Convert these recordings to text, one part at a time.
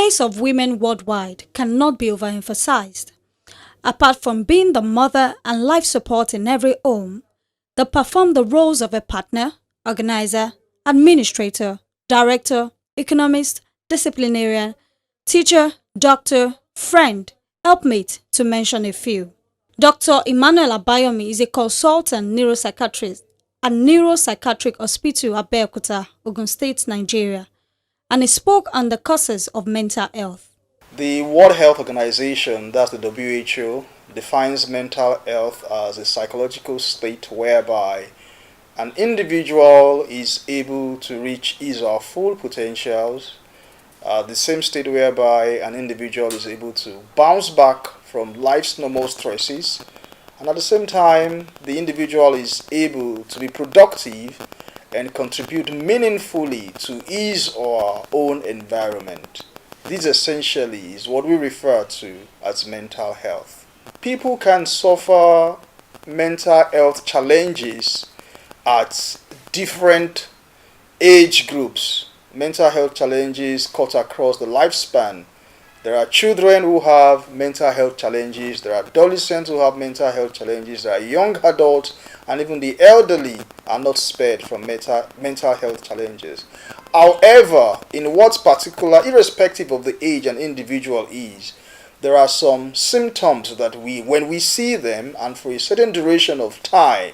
place of women worldwide cannot be overemphasized. Apart from being the mother and life support in every home, they perform the roles of a partner, organizer, administrator, director, economist, disciplinarian, teacher, doctor, friend, helpmate, to mention a few. Dr. Emmanuel Abayomi is a consultant neuropsychiatrist at Neuropsychiatric Hospital Abeokuta, Ogun State, Nigeria, and he spoke on the causes of mental health. The World Health Organization, that's the WHO, defines mental health as a psychological state whereby an individual is able to reach his or her full potentials, the same state whereby an individual is able to bounce back from life's normal stresses, and at the same time, the individual is able to be productive and contribute meaningfully to his or her own environment. This essentially is what we refer to as mental health. People can suffer mental health challenges at different age groups. Mental health challenges cut across the lifespan. There are children who have mental health challenges, there are adolescents who have mental health challenges, there are young adults, and even the elderly are not spared from mental health challenges. However, in what particular, irrespective of the age an individual is, there are some symptoms that when we see them and for a certain duration of time,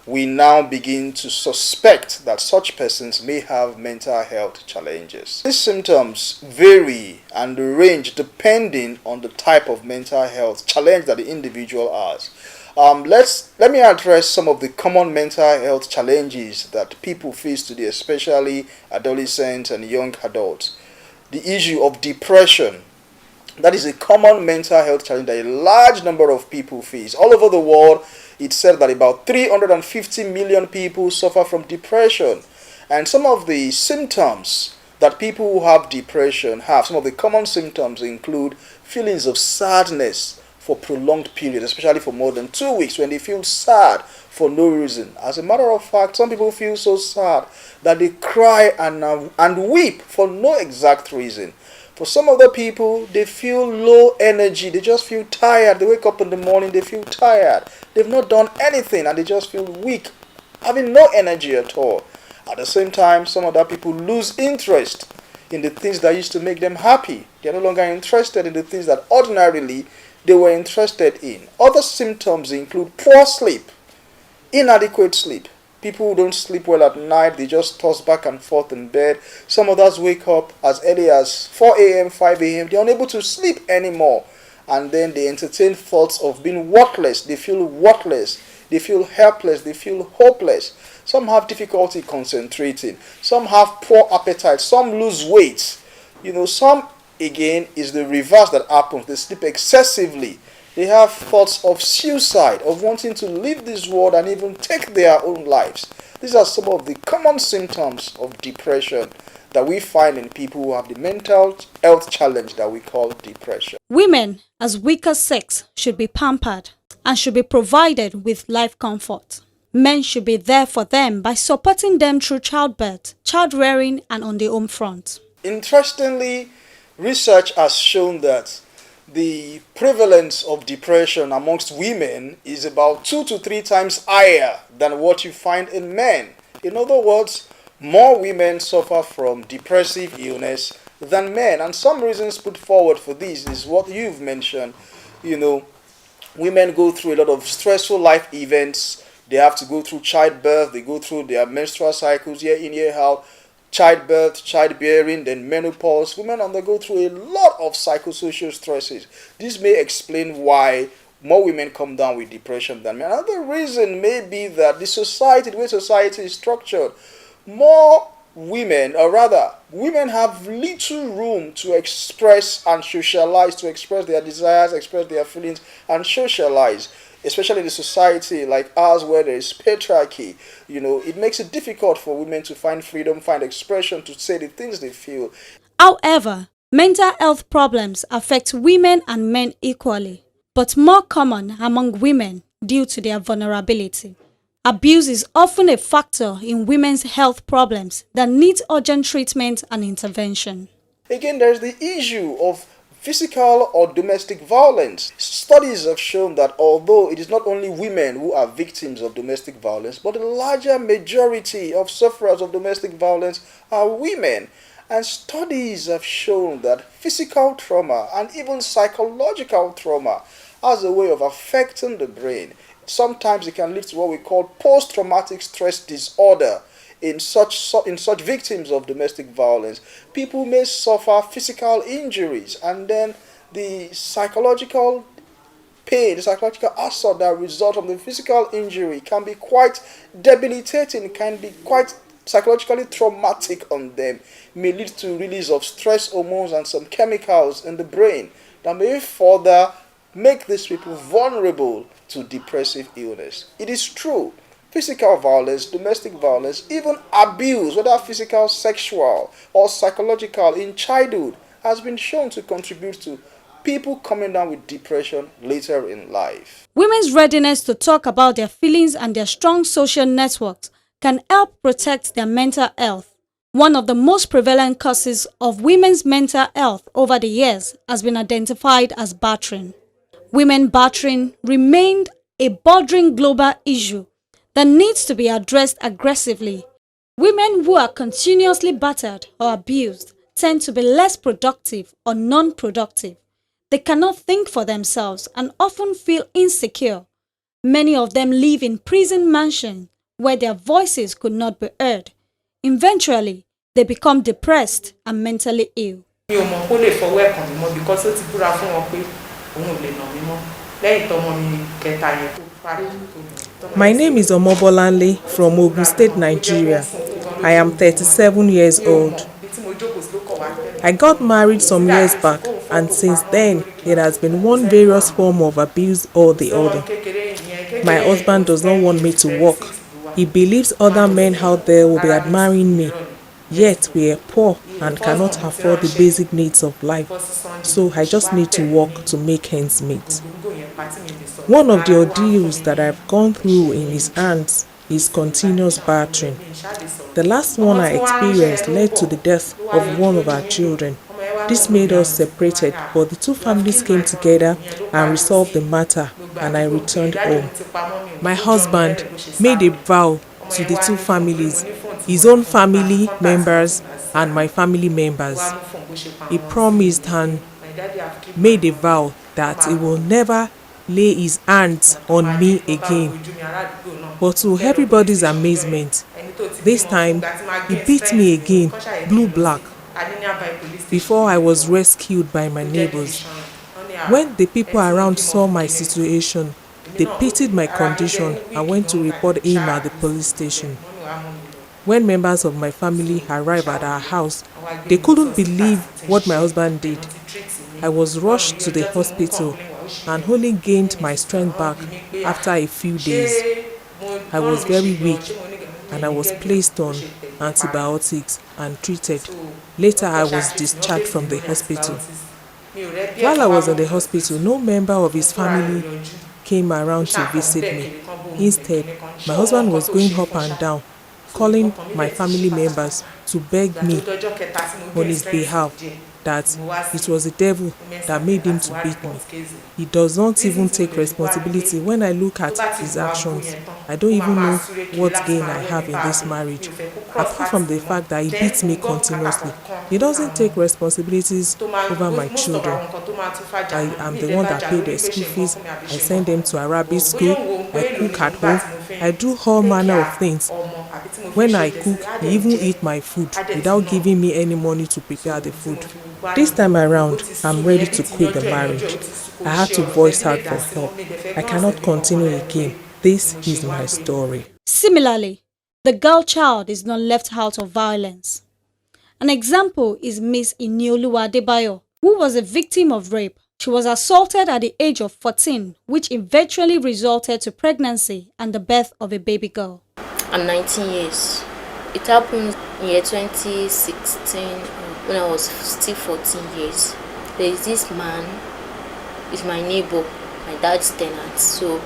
we now begin to suspect that such persons may have mental health challenges. These symptoms vary and range depending on the type of mental health challenge that the individual has. Let me address some of the common mental health challenges that people face today, especially adolescents and young adults. The issue of depression. That is a common mental health challenge that a large number of people face. All over the world, it's said that about 350 million people suffer from depression. And some of the symptoms that people who have depression have, some of the common symptoms include feelings of sadness for prolonged periods, especially for more than 2 weeks, when they feel sad for no reason. As a matter of fact, some people feel so sad that they cry and weep for no exact reason. For some other people, they feel low energy. They just feel tired. They wake up in the morning, they feel tired. They've not done anything and they just feel weak, having no energy at all. At the same time, some other people lose interest in the things that used to make them happy. They're no longer interested in the things that ordinarily they were interested in. Other symptoms include poor sleep, inadequate sleep. People who don't sleep well at night, they just toss back and forth in bed. Some others wake up as early as 4 a.m., 5 a.m. They're unable to sleep anymore. And then they entertain thoughts of being worthless. They feel worthless. They feel helpless. They feel hopeless. Some have difficulty concentrating. Some have poor appetite. Some lose weight. Some, again, is the reverse that happens. They sleep excessively. They have thoughts of suicide, of wanting to leave this world and even take their own lives. These are some of the common symptoms of depression that we find in people who have the mental health challenge that we call depression. Women, as weaker sex, should be pampered and should be provided with life comfort. Men should be there for them by supporting them through childbirth, child-rearing, and on the home front. Interestingly, research has shown that the prevalence of depression amongst women is about 2 to 3 times higher than what you find in men. In other words, more women suffer from depressive illness than men. And some reasons put forward for this is what you've mentioned. Women go through a lot of stressful life events. They have to go through childbirth. They go through their menstrual cycles year in, year out. Childbirth, childbearing, then menopause. Women undergo through a lot of psychosocial stresses. This may explain why more women come down with depression than men. Another reason may be that the way society is structured, more women, or rather, women have little room to express and socialize, to express their desires, express their feelings, and socialize. Especially in a society like ours where there is patriarchy, it makes it difficult for women to find freedom, find expression, to say the things they feel. However, mental health problems affect women and men equally, but more common among women due to their vulnerability. Abuse is often a factor in women's health problems that need urgent treatment and intervention. Again, there's the issue of physical or domestic violence. Studies have shown that although it is not only women who are victims of domestic violence, but the larger majority of sufferers of domestic violence are women. And studies have shown that physical trauma and even psychological trauma has a way of affecting the brain. Sometimes it can lead to what we call post-traumatic stress disorder. In such victims of domestic violence, people may suffer physical injuries, and then the psychological pain, the psychological assault that results from the physical injury can be quite debilitating, can be quite psychologically traumatic on them, may lead to release of stress hormones and some chemicals in the brain that may further make these people vulnerable to depressive illness. It is true. Physical violence, domestic violence, even abuse, whether physical, sexual, or psychological in childhood, has been shown to contribute to people coming down with depression later in life. Women's readiness to talk about their feelings and their strong social networks can help protect their mental health. One of the most prevalent causes of women's mental health over the years has been identified as battering. Women battering remained a bordering global issue that needs to be addressed aggressively. Women who are continuously battered or abused tend to be less productive or non-productive. They cannot think for themselves and often feel insecure. Many of them live in prison mansions where their voices could not be heard. Eventually, they become depressed and mentally ill. My name is Omobolanle from Ogun State, Nigeria. I am 37 years old. I got married some years back, and since then it has been one various form of abuse or the other. My husband does not want me to work. He believes other men out there will be admiring me. Yet we are poor and cannot afford the basic needs of life. So I just need to work to make ends meet. One of the ordeals that I've gone through in his hands is continuous battering. The last one I experienced led to the death of one of our children. This made us separated, but the two families came together and resolved the matter, and I returned home. My husband made a vow to the two families, his own family members and my family members. He promised and made a vow that he will never lay his hands on me again. But to everybody's amazement, this time he beat me again, blue-black, before I was rescued by my neighbors. When the people around saw my situation, they pitied my condition and went to report him at the police station. When members of my family arrived at our house, they couldn't believe what my husband did. I was rushed to the hospital and only gained my strength back after a few days. I was very weak and I was placed on antibiotics and treated. Later, I was discharged from the hospital. While I was in the hospital, no member of his family came around to visit me. Instead, my husband was going up and down, calling my family members to beg me on his behalf that it was the devil that made him to beat me. He does not even take responsibility. When I look at his actions, I don't even know what gain I have in this marriage. Apart from the fact that he beats me continuously, he doesn't take responsibilities over my children. I am the one that pays their school fees. I send them to Arabic school. I cook at home. I do all manner of things. When I cook, he even eat my food without giving me any money to prepare the food. This time around, I'm ready to quit the marriage. I had to voice out for help. I cannot continue again. This is my story. Similarly, the girl child is not left out of violence. An example is Miss Inioluwa Adebayo, who was a victim of rape. She was assaulted at the age of 14, which eventually resulted to pregnancy and the birth of a baby girl. I'm 19 years. It happened in year 2016 when I was still 14 years. There is this man, he's my neighbor, my dad's tenant, so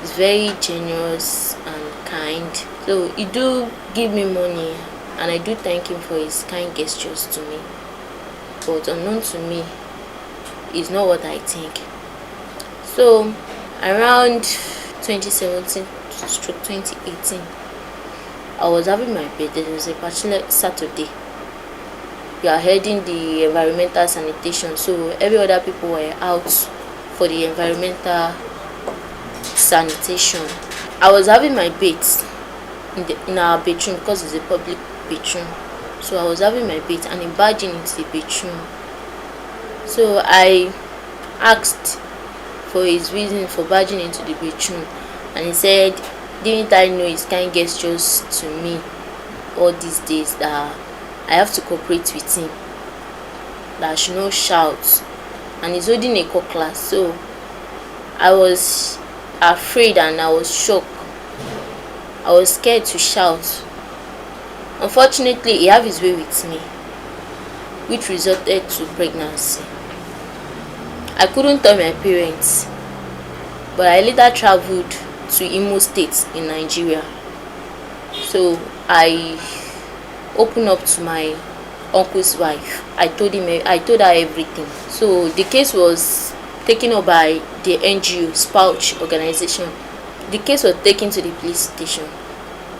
he's very generous and kind. So he do give me money and I do thank him for his kind gestures to me. but unknown to me is not what I think. So around 2017 stroke 2018, I was having my birthday. It was a particular Saturday. We are heading the environmental sanitation, so every other people were out for the environmental sanitation. I was having my bath in our bedroom because it's a public bedroom. So I was having my bath and he barged into the bedroom. So I asked for his reason for barging into the bedroom, and he said, didn't I know his kind gestures to me all these days that I have to cooperate with him, that I should not shout, and he's holding a cutlass. So I was afraid and I was shocked. I was scared to shout. Unfortunately, he had his way with me, which resulted to pregnancy. I couldn't tell my parents, but I later traveled to Imo State in Nigeria. So I opened up to my uncle's wife. I told her everything. So the case was taken up by the NGO Spouch organization. The case was taken to the police station.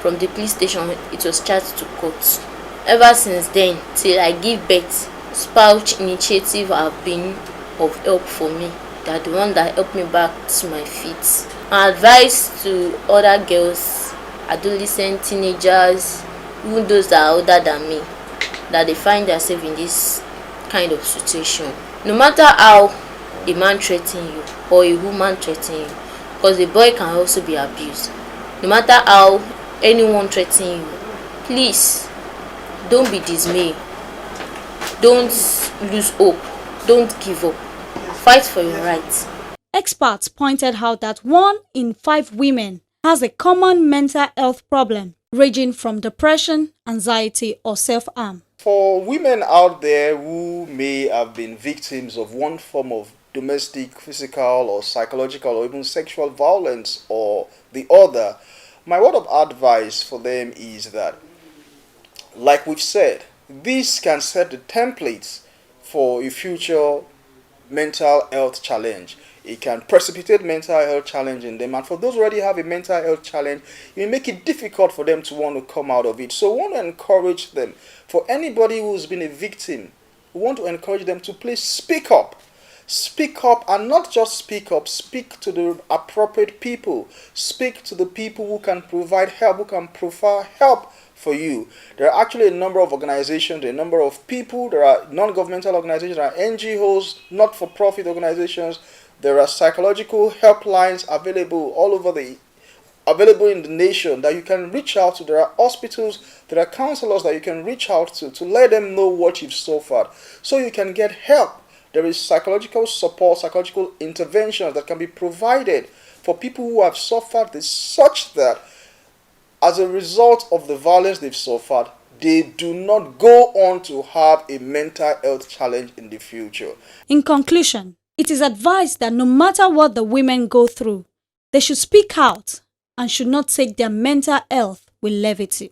From the police station, it was charged to court. Ever since then, till I give birth, Spouch initiative have been of help for me. They are the one that helped me back to my feet. My advice to other girls, adolescent, teenagers, even those that are older than me, that they find themselves in this kind of situation. No matter how a man threatens you or a woman threatens you, because a boy can also be abused. No matter how anyone threatens you, please don't be dismayed. Don't lose hope. Don't give up. Fight for your rights. Experts pointed out that 1 in 5 women has a common mental health problem, ranging from depression, anxiety, or self-harm. For women out there who may have been victims of one form of domestic, physical, or psychological, or even sexual violence or the other, my word of advice for them is that, like we've said, this can set the templates for a future mental health challenge. It can precipitate mental health challenge in them, and for those who already have a mental health challenge, it may make it difficult for them to want to come out of it. So we want to encourage them. For anybody who's been a victim, we want to encourage them to please speak up. Speak up, and not just speak up, speak to the appropriate people. Speak to the people who can provide help, who can provide help for you. There are actually a number of organizations, a number of people. There are non-governmental organizations, there are NGOs, not-for-profit organizations. There are psychological helplines available available in the nation that you can reach out to. There are hospitals, there are counselors that you can reach out to let them know what you've suffered, so you can get help. There is psychological support, psychological interventions that can be provided for people who have suffered this, such that as a result of the violence they've suffered, they do not go on to have a mental health challenge in the future. In conclusion, it is advised that no matter what the women go through, they should speak out and should not take their mental health with levity.